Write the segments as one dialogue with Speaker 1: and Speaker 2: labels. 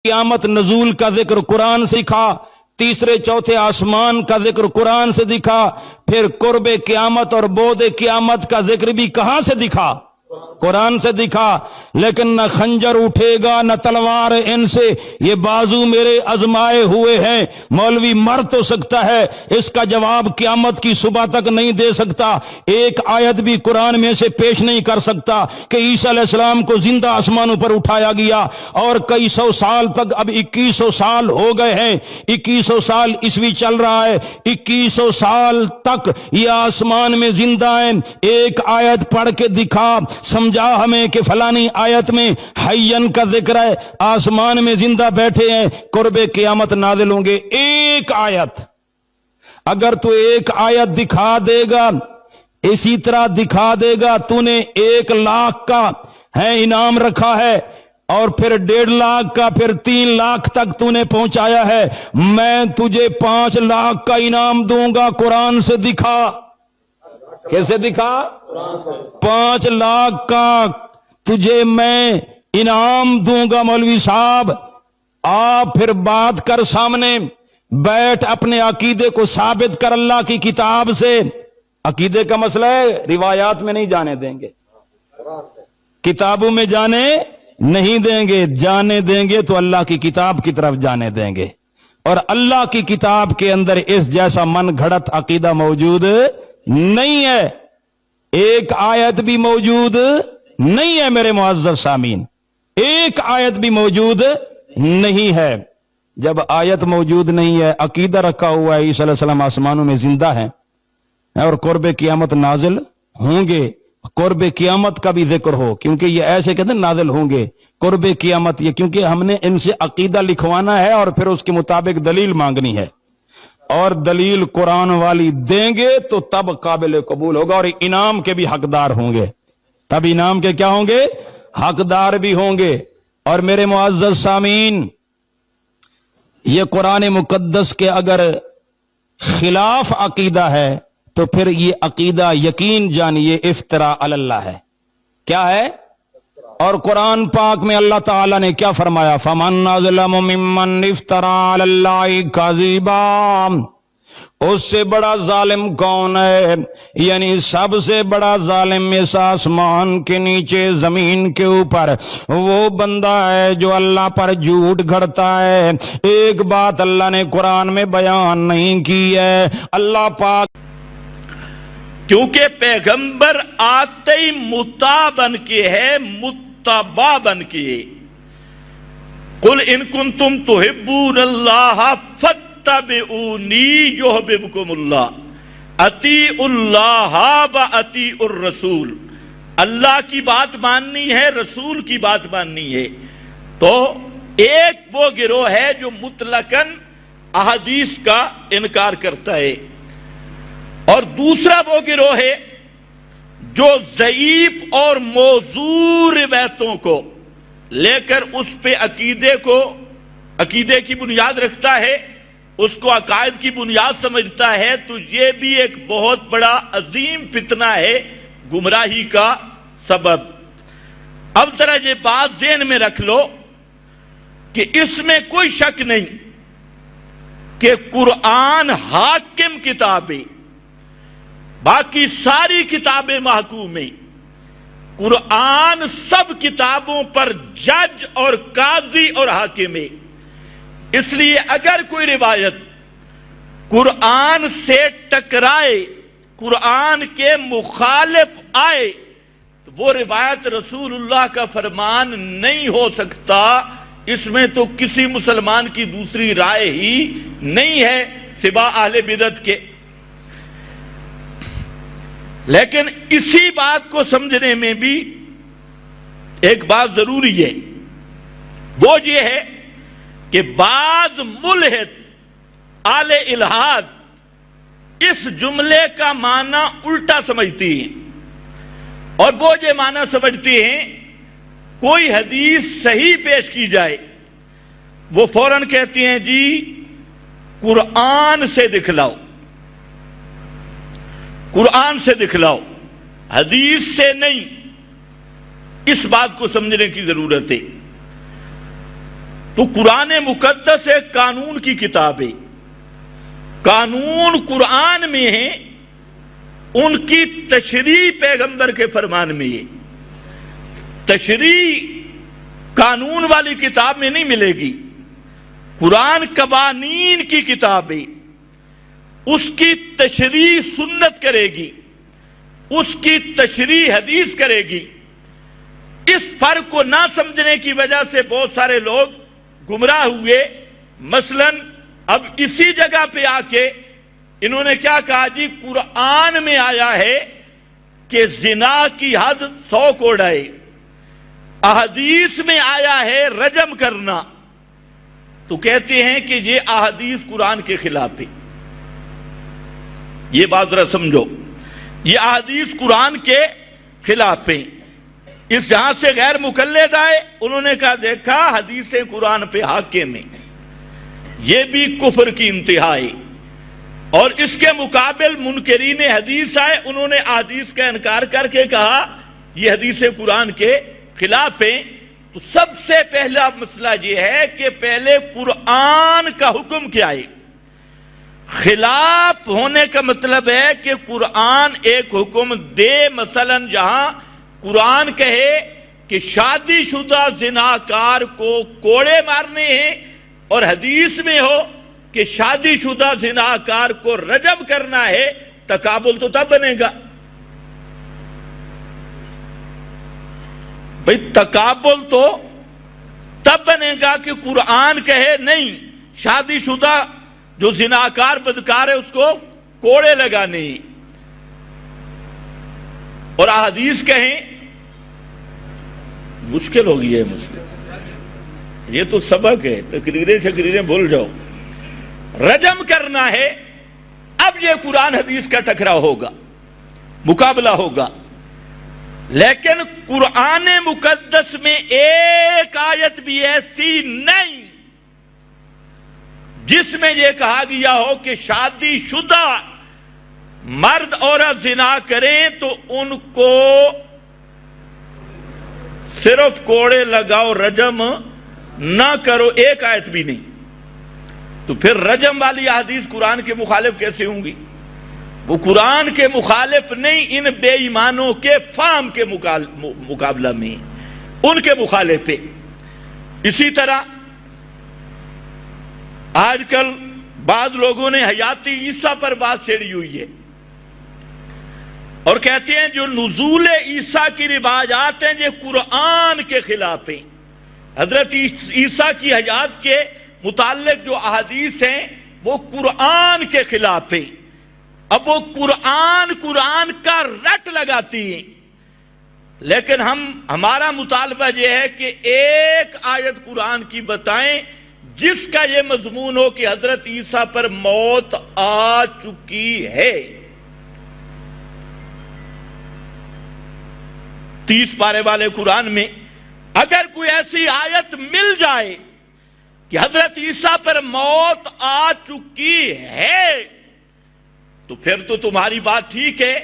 Speaker 1: قیامت نزول کا ذکر قرآن سکھا، تیسرے چوتھے آسمان کا ذکر قرآن سے دکھا، پھر قرب قیامت اور بعد قیامت کا ذکر بھی کہاں سے دکھا؟ قرآن سے دکھا۔ لیکن نہ خنجر اٹھے گا نہ تلوار ان سے، یہ بازو میرے آزمائے ہوئے ہیں۔ مولوی مر تو سکتا ہے، اس کا جواب قیامت کی صبح تک نہیں دے سکتا، ایک آیت بھی قرآن میں سے پیش نہیں کر سکتا کہ عیسیٰ علیہ السلام کو زندہ آسمانوں پر اٹھایا گیا اور کئی سو سال تک، اب 2100 سال ہو گئے ہیں، 2100 سال عیسوی چل رہا ہے، 2100 سال تک یہ آسمان میں زندہ ہیں۔ ایک آیت پڑھ کے دکھا، سمجھا ہمیں کہ فلانی آیت میں حیّن کا ذکر ہے، آسمان میں زندہ بیٹھے ہیں، قرب قیامت نازل ہوں گے۔ ایک آیت، اگر تو ایک آیت دکھا دے گا، اسی طرح دکھا دے گا تو نے 1 لاکھ کا ہے انعام رکھا ہے اور پھر 1.5 لاکھ کا، پھر 3 لاکھ تک تو نے پہنچایا ہے، میں تجھے 5 لاکھ کا انعام دوں گا، قرآن سے دکھا۔ کیسے دکھا؟ 5 لاکھ کا تجھے میں انعام دوں گا۔ مولوی صاحب آپ پھر بات کر، سامنے بیٹھ، اپنے عقیدے کو ثابت کر اللہ کی کتاب سے۔ عقیدے کا مسئلہ ہے، روایات میں نہیں جانے دیں گے، کتابوں میں جانے نہیں دیں گے، جانے دیں گے تو اللہ کی کتاب کی طرف جانے دیں گے، اور اللہ کی کتاب کے اندر اس جیسا من گھڑت عقیدہ موجود نہیں ہے، ایک آیت بھی موجود نہیں ہے میرے معزز سامعین، ایک آیت بھی موجود نہیں ہے۔ جب آیت موجود نہیں ہے، عقیدہ رکھا ہوا ہے عیسیٰ علیہ السلام آسمانوں میں زندہ ہیں اور قرب قیامت نازل ہوں گے، قرب قیامت کا بھی ذکر ہو، کیونکہ یہ ایسے کہتے ہیں نازل ہوں گے قرب قیامت، یہ کیونکہ ہم نے ان سے عقیدہ لکھوانا ہے اور پھر اس کے مطابق دلیل مانگنی ہے، اور دلیل قرآن والی دیں گے تو تب قابل قبول ہوگا، اور انعام کے بھی حقدار ہوں گے، تب انعام کے کیا ہوں گے؟ حقدار بھی ہوں گے۔ اور میرے معزز سامعین، یہ قرآن مقدس کے اگر خلاف عقیدہ ہے تو پھر یہ عقیدہ یقین جانیے افطرا علی اللہ ہے۔ کیا ہے؟ اور قرآن پاک میں اللہ تعالیٰ نے کیا فرمایا؟ فَمَنْ أَظْلَمُ مِمَّنْ افْتَرَىٰ عَلَى اللَّهِ كَذِبًا، اس سے بڑا ظالم کون ہے؟ یعنی سب سے بڑا ظالم اس آسمان کے نیچے زمین کے اوپر وہ بندہ ہے جو اللہ پر جھوٹ گھڑتا ہے۔ ایک بات اللہ نے قرآن میں بیان نہیں کی ہے، اللہ پاک
Speaker 2: کیونکہ پیغمبر آتے ہی مطاع بن کے ہے، متبع بن کے۔ قل ان کنتم تحبون اللہ فاتبعونی یحببکم اللہ، اطیعوا اللہ واطیعوا الرسول۔ اللہ کی بات ماننی ہے، رسول کی بات ماننی ہے۔ تو ایک وہ گروہ ہے جو مطلقاً احادیث کا انکار کرتا ہے، اور دوسرا وہ گروہ ہے جو ضعیف اور موضوع روایتوں کو لے کر اس پہ عقیدے کی بنیاد رکھتا ہے، اس کو عقائد کی بنیاد سمجھتا ہے۔ تو یہ بھی ایک بہت بڑا عظیم فتنہ ہے، گمراہی کا سبب۔ اب ذرا یہ بات ذہن میں رکھ لو کہ اس میں کوئی شک نہیں کہ قرآن حاکم کتاب ہے، باقی ساری کتابیں محکوم ہیں، قرآن سب کتابوں پر جج اور قاضی اور حاکم ہے۔ اس لیے اگر کوئی روایت قرآن سے ٹکرائے، قرآن کے مخالف آئے، تو وہ روایت رسول اللہ کا فرمان نہیں ہو سکتا۔ اس میں تو کسی مسلمان کی دوسری رائے ہی نہیں ہے سوا اہل بدعت کے۔ لیکن اسی بات کو سمجھنے میں بھی ایک بات ضروری ہے، وہ یہ ہے کہ بعض ملحد اہل الحاد اس جملے کا معنی الٹا سمجھتی ہیں، اور وہ یہ معنی سمجھتی ہیں کوئی حدیث صحیح پیش کی جائے وہ فوراً کہتی ہیں جی قرآن سے دکھلاؤ، قرآن سے دکھلاؤ، حدیث سے نہیں۔ اس بات کو سمجھنے کی ضرورت ہے۔ تو قرآن مقدس ایک قانون کی کتاب ہے، قانون قرآن میں ہے، ان کی تشریح پیغمبر کے فرمان میں ہے۔ تشریح قانون والی کتاب میں نہیں ملے گی، قرآن قوانین کی کتاب ہے، اس کی تشریح سنت کرے گی، اس کی تشریح حدیث کرے گی۔ اس فرق کو نہ سمجھنے کی وجہ سے بہت سارے لوگ گمراہ ہوئے۔ مثلا اب اسی جگہ پہ آ کے انہوں نے کیا کہا جی قرآن میں آیا ہے کہ زنا کی حد 100 کوڑ ہے، احادیث میں آیا ہے رجم کرنا، تو کہتے ہیں کہ یہ احادیث قرآن کے خلاف ہے۔ یہ بات ذرا سمجھو، یہ احادیث قرآن کے خلاف ہیں۔ اس جہاں سے غیر مقلد آئے، انہوں نے کہا دیکھا حدیثیں قرآن پہ حاکم ہیں، یہ بھی کفر کی انتہا ہے۔ اور اس کے مقابل منکرین حدیث آئے، انہوں نے احادیث کا انکار کر کے کہا یہ حدیثیں قرآن کے خلاف ہیں۔ تو سب سے پہلا مسئلہ یہ ہے کہ پہلے قرآن کا حکم کیا ہے۔ خلاف ہونے کا مطلب ہے کہ قرآن ایک حکم دے، مثلا جہاں قرآن کہے کہ شادی شدہ زناکار کو کوڑے مارنے ہیں، اور حدیث میں ہو کہ شادی شدہ زناکار کو رجم کرنا ہے، تقابل تو تب بنے گا بھئی، تقابل تو تب بنے گا کہ قرآن کہے نہیں، شادی شدہ جو زناکار بدکار ہے اس کو کوڑے لگانے، اور احادیث کہیں مشکل ہوگی ہے مسئلہ، یہ تو سبق ہے، تقریریں بھول جاؤ، رجم کرنا ہے۔ اب یہ قرآن حدیث کا ٹکراؤ ہوگا، مقابلہ ہوگا، لیکن قرآن مقدس میں ایک آیت بھی ایسی نہیں جس میں یہ کہا گیا ہو کہ شادی شدہ مرد عورت زنا کریں تو ان کو صرف کوڑے لگاؤ، رجم نہ کرو، ایک آیت بھی نہیں۔ تو پھر رجم والی احادیث قرآن کے مخالف کیسے ہوں گی؟ وہ قرآن کے مخالف نہیں، ان بے ایمانوں کے فہم کے مقابلہ میں ان کے مخالف ہے۔ اسی طرح آج کل بعض لوگوں نے حیاتی عیسیٰ پر بات چھیڑی ہوئی ہے، اور کہتے ہیں جو نزول عیسیٰ کی روایات ہیں یہ قرآن کے خلاف ہیں۔ حضرت عیسیٰ کی حیات کے متعلق جو احادیث ہیں وہ قرآن کے خلاف ہیں۔ اب وہ قرآن کا رٹ لگاتی ہیں، لیکن ہمارا مطالبہ یہ ہے کہ ایک آیت قرآن کی بتائیں جس کا یہ مضمون ہو کہ حضرت عیسیٰ پر موت آ چکی ہے۔ 30 پارے والے قرآن میں اگر کوئی ایسی آیت مل جائے کہ حضرت عیسیٰ پر موت آ چکی ہے تو پھر تو تمہاری بات ٹھیک ہے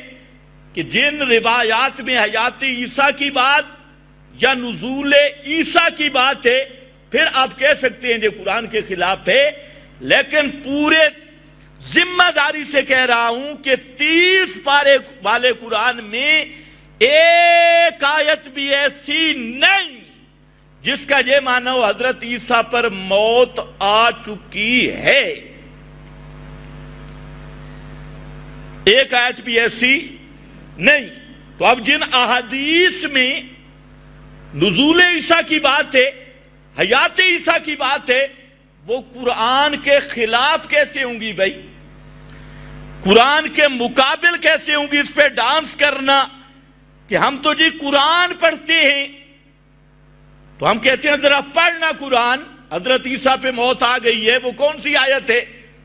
Speaker 2: کہ جن روایات میں حیات عیسیٰ کی بات یا نزول عیسیٰ کی بات ہے پھر آپ کہہ سکتے ہیں یہ قرآن کے خلاف ہے، لیکن پورے ذمہ داری سے کہہ رہا ہوں کہ 30 پارے والے قرآن میں ایک آیت بھی ایسی نہیں جس کا یہ معنی ہو حضرت عیسیٰ پر موت آ چکی ہے۔ ایک آیت بھی ایسی نہیں۔ تو اب جن احادیث میں نزول عیسیٰ کی بات ہے، حیات عیسیٰ کی بات ہے، وہ قرآن کے خلاف کیسے ہوں گی بھائی؟ قرآن کے مقابل کیسے ہوں گی؟ اس پہ ڈانس کرنا کہ ہم تو جی قرآن پڑھتے ہیں، تو ہم کہتے ہیں ذرا پڑھنا قرآن، حضرت عیسیٰ پہ موت آ گئی ہے، وہ کون سی آیت ہے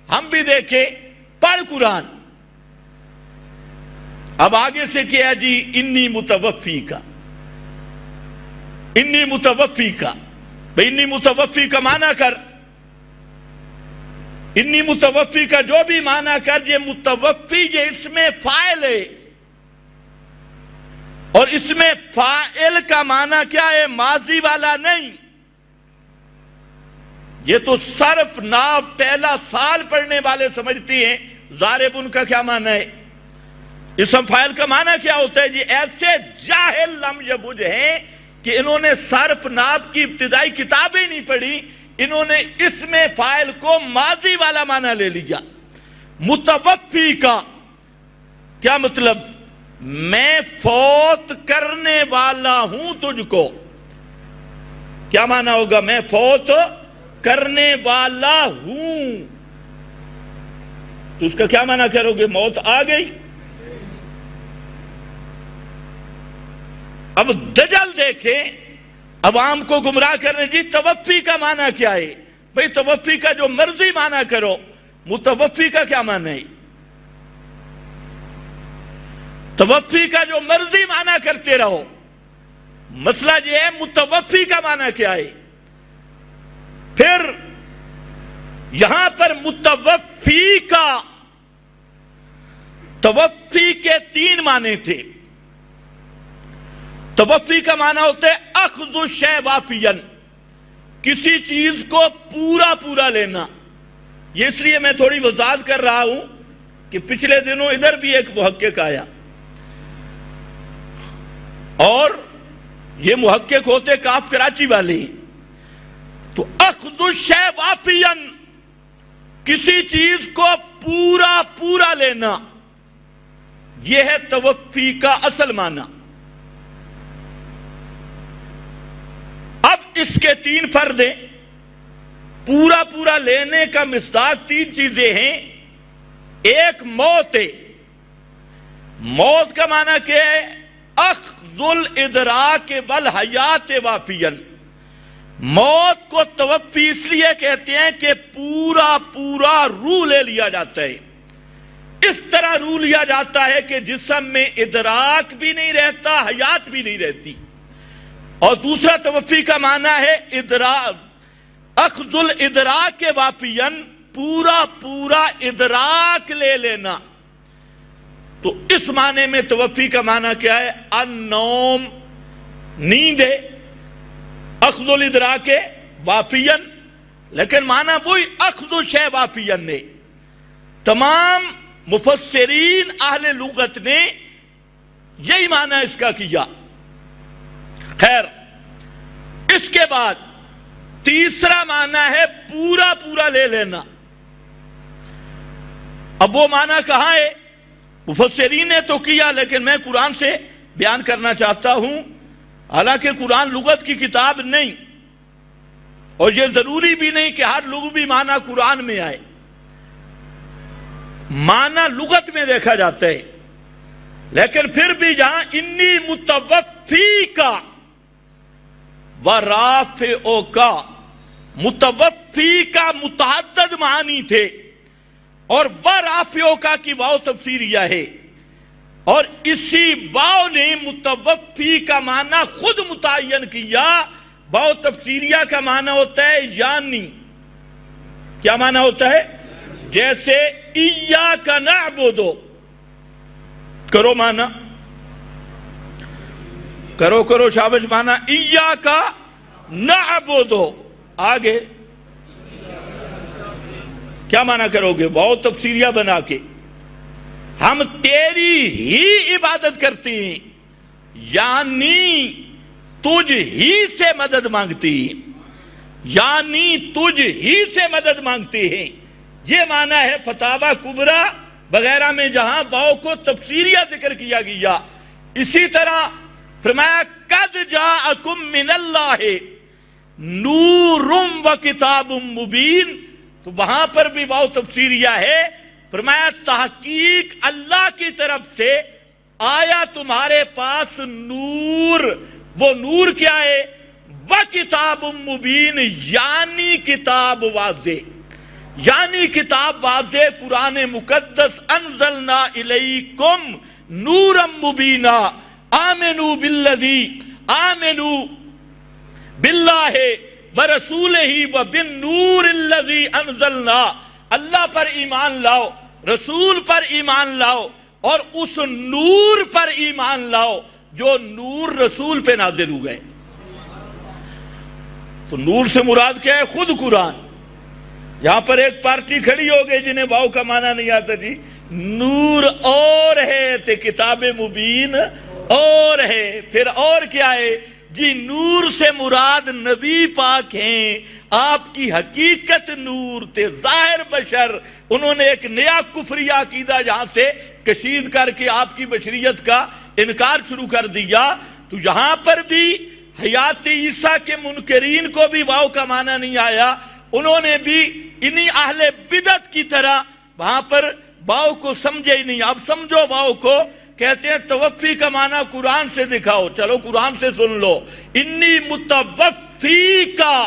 Speaker 2: ہم بھی دیکھیں، پڑھ قرآن۔ اب آگے سے کیا جی انی متوفی کا، انی متوفی کا، بھئی انی متوفی کا معنی کر، انی متوفی کا جو بھی معنی کر، یہ متوفی یہ اس میں فاعل ہے، اور اس میں فاعل کا معنی کیا ہے؟ ماضی والا نہیں، یہ تو صرف ناف پہلا سال پڑھنے والے سمجھتے ہیں ضاربن کا کیا معنی ہے، اسم فاعل کا معنی کیا ہوتا ہے جی؟ ایسے جاہل لم یبج ہیں کہ انہوں نے صرف ناف کی ابتدائی کتابیں نہیں پڑھی، انہوں نے اسم فاعل کو ماضی والا معنی لے لیا۔ متوفی کا کیا مطلب؟ میں فوت کرنے والا ہوں تجھ کو۔ کیا معنی ہوگا؟ میں فوت کرنے والا ہوں، تو اس کا کیا معنی کرو گے؟ موت آ گئی۔ اب دجل دیکھیں، عوام کو گمراہ کرنے، جی توفی کا معنی کیا ہے؟ بھئی توفی کا جو مرضی معنی کرو، متوفی کا کیا معنی ہے؟ توفی کا جو مرضی معنی کرتے رہو، مسئلہ یہ ہے متوفی کا معنی کیا ہے؟ پھر یہاں پر متوفی کا، توفی کے 3 معنی تھے۔ توفی کا معنی ہوتا ہے اخذ الشیء وافیاً، کسی چیز کو پورا پورا لینا۔ یہ اس لیے میں تھوڑی وضاحت کر رہا ہوں کہ پچھلے دنوں ادھر بھی ایک محقق آیا، اور یہ محقق ہوتے کاف کراچی والے، تو اخذ الشیء وافیاً، کسی چیز کو پورا پورا لینا، یہ ہے توفی کا اصل معنی۔ اب اس کے 3 فرد ہیں۔ پورا پورا لینے کا مصداق 3 چیزیں ہیں۔ ایک موت ہے، موت کا معنی کیا ہے؟ اخذ الادراک والحیات وافیاً، موت کو توفی اس لیے کہتے ہیں کہ پورا پورا روح لے لیا جاتا ہے، اس طرح روح لیا جاتا ہے کہ جسم میں ادراک بھی نہیں رہتا، حیات بھی نہیں رہتی۔ اور دوسرا توفی کا معنی ہے اخذ الادراک وافیاً، پورا پورا ادراک لے لینا۔ تو اس معنی میں توفی کا معنی کیا ہے؟ النوم، نیند ہے، اخذ الادراک وافیاً، لیکن معنی وہی اخذ الشیء وافیاً نے۔ تمام مفسرین اہل لغت نے یہی معنی اس کا کیا۔ خیر، اس کے بعد تیسرا معنی ہے پورا پورا لے لینا۔ اب وہ معنی کہاں ہے؟ مفسرین نے تو کیا، لیکن میں قرآن سے بیان کرنا چاہتا ہوں۔ حالانکہ قرآن لغت کی کتاب نہیں، اور یہ ضروری بھی نہیں کہ ہر لغوی معنی قرآن میں آئے، معنی لغت میں دیکھا جاتا ہے۔ لیکن پھر بھی جہاں انی متوفی کا ورافعو کا، متوفی کا متعدد معنی تھے، اور ورافعو کا کی واو تفسیریہ ہے، اور اسی واو نے متوفی کا معنی خود متعین کیا۔ واو تفسیریہ کا معنی ہوتا ہے یعنی، کیا معنی ہوتا ہے؟ جیسے ایاک نعبد، کرو معنی، کرو شابش معنی، ایاک نعبد، آگے کیا معنی کرو گے؟ واو تفسیریہ بنا کے ہم تیری ہی عبادت کرتے ہیں، یعنی تجھ ہی سے مدد مانگتے ہیں، یعنی تجھ ہی سے مدد مانگتے ہیں۔ یہ معنی ہے فتاوی کبریٰ وغیرہ میں جہاں واو کو تفسیریہ ذکر کیا گیا۔ اسی طرح فرمایا قد جاءکم من اللہ نور و کتاب مبین، تو وہاں پر بھی واو تفسیریہ ہے۔ فرمایا تحقیق اللہ کی طرف سے آیا تمہارے پاس نور، وہ نور کیا ہے؟ وَكِتَابٌ مُبِينٌ، یعنی کتاب واضح، یعنی کتاب واضح قرآن مقدس۔ انزلنا الیکم نورا مبینا آمنوا بالذی، آمنوا باللہ ورسولہ وبالنور الذی انزلنا، اللہ پر ایمان لاؤ، رسول پر ایمان لاؤ، اور اس نور پر ایمان لاؤ جو نور رسول پہ نازل ہو گئے۔ تو نور سے مراد کیا ہے؟ خود قرآن۔ یہاں پر ایک پارٹی کھڑی ہو گئی جنہیں واو کا معنی نہیں آتا جی، نور اور ہے تے کتاب مبین اور ہے، پھر اور کیا ہے جی، نور سے مراد نبی پاک ہیں، آپ کی حقیقت نور تے ظاہر بشر، انہوں نے ایک نیا کفری عقیدہ جہاں سے کشید کر کے آپ کی بشریت کا انکار شروع کر دیا۔ تو یہاں پر بھی حیات عیسیٰ کے منکرین کو بھی واو کا معنی نہیں آیا، انہوں نے بھی انہی اہل بدعت کی طرح وہاں پر واو کو سمجھے ہی نہیں۔ اب سمجھو واو کو، کہتے ہیں توفی کا معنی قرآن سے دکھاؤ، چلو قرآن سے سن لو، انی متوفی کا،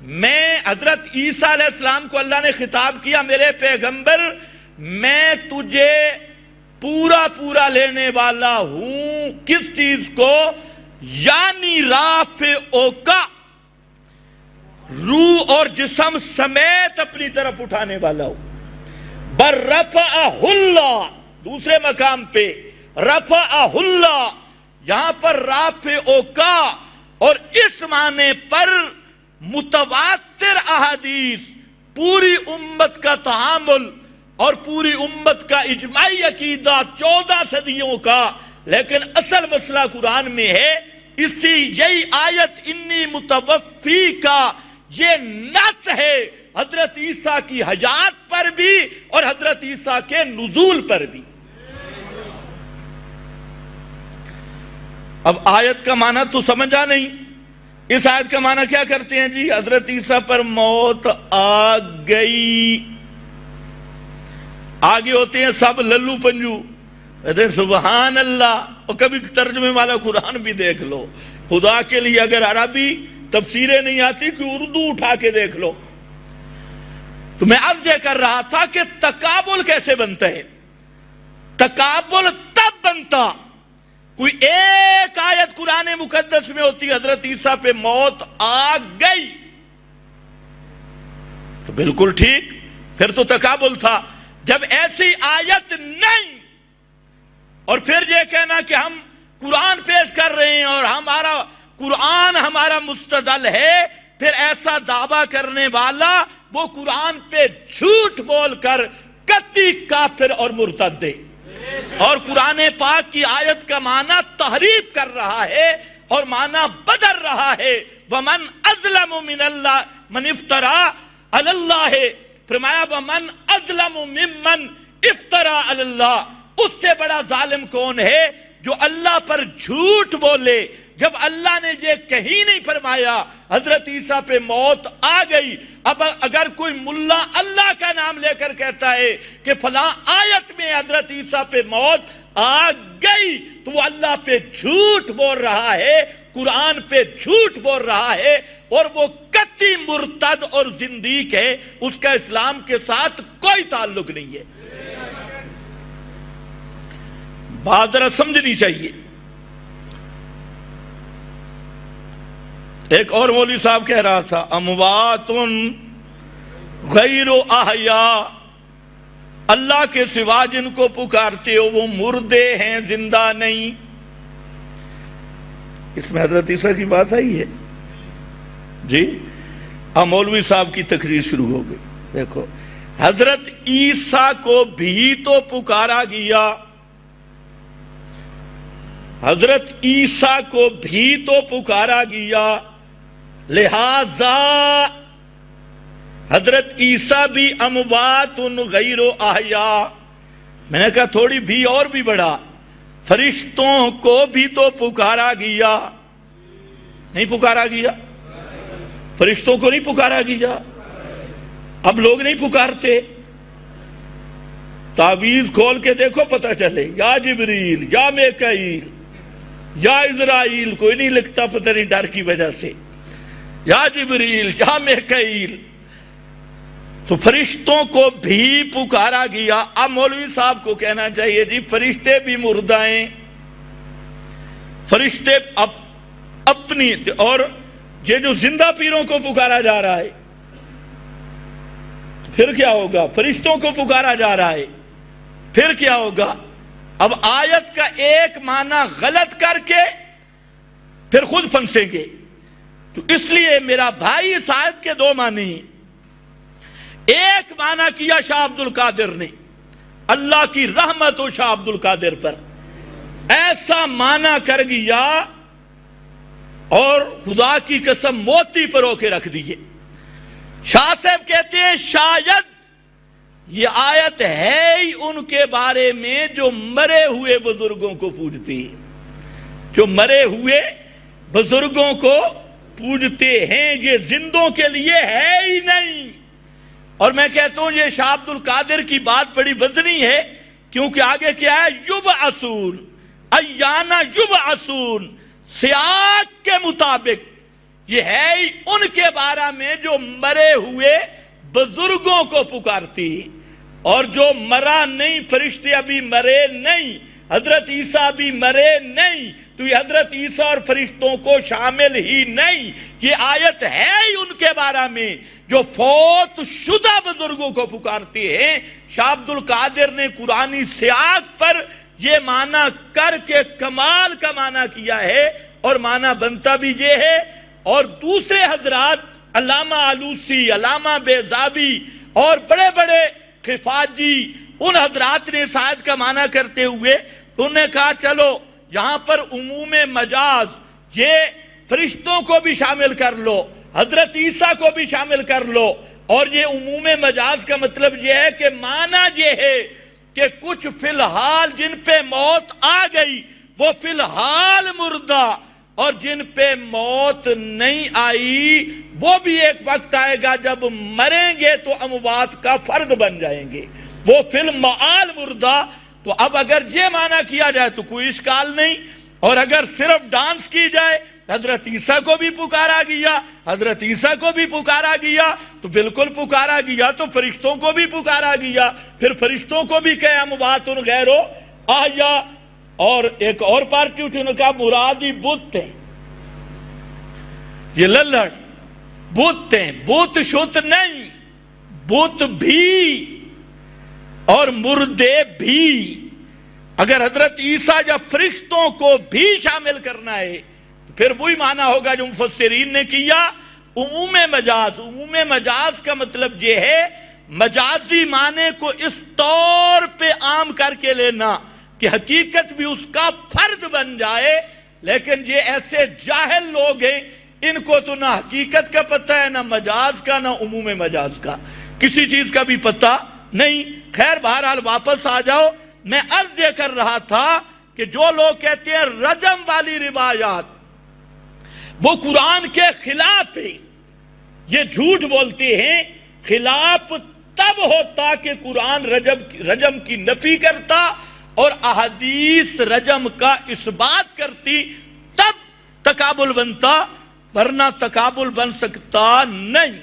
Speaker 2: میں حضرت عیسیٰ علیہ السلام کو اللہ نے خطاب کیا، میرے پیغمبر میں تجھے پورا لینے والا ہوں، کس چیز کو؟ یعنی رافعو کا، روح اور جسم سمیت اپنی طرف اٹھانے والا ہوں۔ بر رفعہ اللہ، دوسرے مقام پہ رفعہ اللہ، یہاں پر رافعو کا، اور اس معنی پر متواتر احادیث، پوری امت کا تحامل اور پوری امت کا اجماعی عقیدہ 14 صدیوں کا، لیکن اصل مسئلہ قرآن میں ہے، اسی یہی آیت انی متوفی کا، یہ نص ہے حضرت عیسیٰ کی حیات پر بھی اور حضرت عیسیٰ کے نزول پر بھی۔ اب آیت کا معنی تو سمجھا نہیں، اس آیت کا معنی کیا کرتے ہیں جی؟ حضرت عیسیٰ پر موت آ گئی، آگے ہوتے ہیں سب للو پنجو، کہتے ہیں سبحان اللہ، اور کبھی ترجمے والا قرآن بھی دیکھ لو، خدا کے لیے اگر عربی تفسیریں نہیں آتی کہ اردو اٹھا کے دیکھ لو۔ تو میں عرض یہ کر رہا تھا کہ تقابل کیسے بنتا ہے؟ تقابل تب بنتا کوئی ایک آیت قرآن مقدس میں ہوتی حضرت عیسیٰ پہ موت آ گئی تو بالکل ٹھیک، پھر تو تقابل تھا۔ جب ایسی آیت نہیں اور پھر یہ کہنا کہ ہم قرآن پیش کر رہے ہیں اور ہمارا قرآن ہمارا مستدل ہے، پھر ایسا دعویٰ کرنے والا وہ قرآن پہ جھوٹ بول کر قطعی کافر اور مرتد ہے، اور قرآن پاک کی آیت کا معنی تحریف کر رہا ہے اور معنی بدل رہا ہے۔ وَمَنْ أَظْلَمُ مِنَ اللَّهِ مَنِ افْتَرَى عَلَى اللَّهِ، فرمایا وَمَنْ أَظْلَمُ مِمَّنْ افْتَرَى عَلَى اللَّهِ، اس سے بڑا ظالم کون ہے جو اللہ پر جھوٹ بولے، جب اللہ نے یہ کہیں نہیں فرمایا حضرت عیسیٰ پہ موت آ گئی۔ اب اگر کوئی ملا اللہ کا نام لے کر کہتا ہے کہ فلاں آیت میں حضرت عیسیٰ پہ موت آ گئی، تو وہ اللہ پہ جھوٹ بول رہا ہے، قرآن پہ جھوٹ بول رہا ہے، اور وہ قطعی مرتد اور زندیق ہے، اس کا اسلام کے ساتھ کوئی تعلق نہیں ہے۔ بات ذرا سمجھنی چاہیے۔ ایک اور مولوی صاحب کہہ رہا تھا اموات غیر احیاء، اللہ کے سوا جن کو پکارتے ہو وہ مردے ہیں، زندہ نہیں۔ اس میں حضرت عیسیٰ کی بات آئی ہے جی؟ اب مولوی صاحب کی تقریر شروع ہو گئی۔ دیکھو حضرت عیسیٰ کو بھی تو پکارا گیا، حضرت عیسیٰ کو بھی تو پکارا گیا، لہذا حضرت عیسیٰ بھی اموات غیر احیاء۔ میں نے کہا تھوڑی بھی اور بھی بڑھا، فرشتوں کو بھی تو پکارا گیا، نہیں پکارا گیا؟ فرشتوں کو نہیں پکارا گیا؟ اب لوگ نہیں پکارتے، تعویذ کھول کے دیکھو پتہ چلے، یا جبریل یا میکائیل یا اسرائیل، کوئی نہیں لکھتا پتہ نہیں ڈر کی وجہ سے، یا جبریل یا میکائیل، تو فرشتوں کو بھی پکارا گیا۔ اب مولوی صاحب کو کہنا چاہیے جی فرشتے بھی مردہ ہیں، فرشتے اپنی، اور یہ جو زندہ پیروں کو پکارا جا رہا ہے پھر کیا ہوگا؟ فرشتوں کو پکارا جا رہا ہے پھر کیا ہوگا؟ اب آیت کا ایک معنی غلط کر کے پھر خود پھنسیں گے۔ تو اس لیے میرا بھائی اس آیت کے دو معنی ہیں، ایک معنی کیا شاہ عبد القادر نے اللہ کی رحمت ہو شاہ عبد القادر پر، ایسا معنی کر گیا اور خدا کی قسم موتی پر ہو کے رکھ دیے۔ شاہ صاحب کہتے ہیں شاید یہ آیت ہے ہی ان کے بارے میں جو مرے ہوئے بزرگوں کو پوجتے ہیں، جو مرے ہوئے بزرگوں کو پوجتے ہیں، یہ زندوں کے لیے ہے ہی نہیں۔ اور میں کہتا ہوں یہ شاہ عبد القادر کی بات بڑی وزنی ہے، کیونکہ آگے کیا ہے، یبعثون ایانا یبعثون، سیاق کے مطابق یہ ہے ہی ان کے بارے میں جو مرے ہوئے بزرگوں کو پکارتی، اور جو مرا نہیں، فرشتے ابھی مرے نہیں، حضرت عیسیٰ بھی مرے نہیں، تو یہ حضرت عیسیٰ اور فرشتوں کو شامل ہی نہیں۔ یہ آیت ہے ہی ان کے بارے میں جو فوت شدہ بزرگوں کو پکارتے ہیں۔ شاہ عبد القادر نے قرآنی سیاق پر یہ معنی کر کے کمال کا معنی کیا ہے، اور معنی بنتا بھی یہ ہے۔ اور دوسرے حضرات علامہ آلوسی، علامہ بیضاوی اور بڑے بڑے خفاجی، ان حضرات نے اس آیت کا معنی کرتے ہوئے انہوں نے کہا چلو یہاں پر عموم مجاز، یہ فرشتوں کو بھی شامل کر لو، حضرت عیسیٰ کو بھی شامل کر لو، اور یہ عموم مجاز کا مطلب یہ ہے کہ معنی یہ ہے کہ کچھ فی الحال جن پہ موت آ گئی وہ فی الحال مردہ، اور جن پہ موت نہیں آئی وہ بھی ایک وقت آئے گا جب مریں گے تو اموات کا فرد بن جائیں گے، وہ فی المعال مردہ۔ تو اب اگر یہ معنی کیا جائے تو کوئی اشکال نہیں، اور اگر صرف ڈانس کی جائے حضرت عیسیٰ کو بھی پکارا گیا، حضرت عیسیٰ کو بھی پکارا گیا تو بالکل پکارا گیا، تو فرشتوں کو بھی پکارا گیا، پھر فرشتوں کو بھی کہ اموات غیر احیاء۔ اور ایک اور پارٹی اٹھی، انہوں نے کہا مرادی بت ہیں، یہ للڑ بت ہیں، بت شت نہیں، بت بھی اور مردے بھی۔ اگر حضرت عیسیٰ یا فرشتوں کو بھی شامل کرنا ہے تو پھر وہی معنی ہوگا جو مفسرین نے کیا، عموم مجاز۔ عموم مجاز کا مطلب یہ ہے مجازی معنی کو اس طور پہ عام کر کے لینا کہ حقیقت بھی اس کا فرد بن جائے۔ لیکن یہ ایسے جاہل لوگ ہیں، ان کو تو نہ حقیقت کا پتہ ہے، نہ مجاز کا، نہ عموم مجاز کا، کسی چیز کا بھی پتہ نہیں۔ خیر بہرحال واپس آ جاؤ، میں عرض یہ کر رہا تھا کہ جو لوگ کہتے ہیں رجم والی روایات وہ قرآن کے خلاف ہے، یہ جھوٹ بولتے ہیں۔ خلاف تب ہوتا کہ قرآن رجم کی نفی کرتا اور احادیث رجم کا اثبات کرتی، تب تقابل بنتا، ورنہ تقابل بن سکتا نہیں۔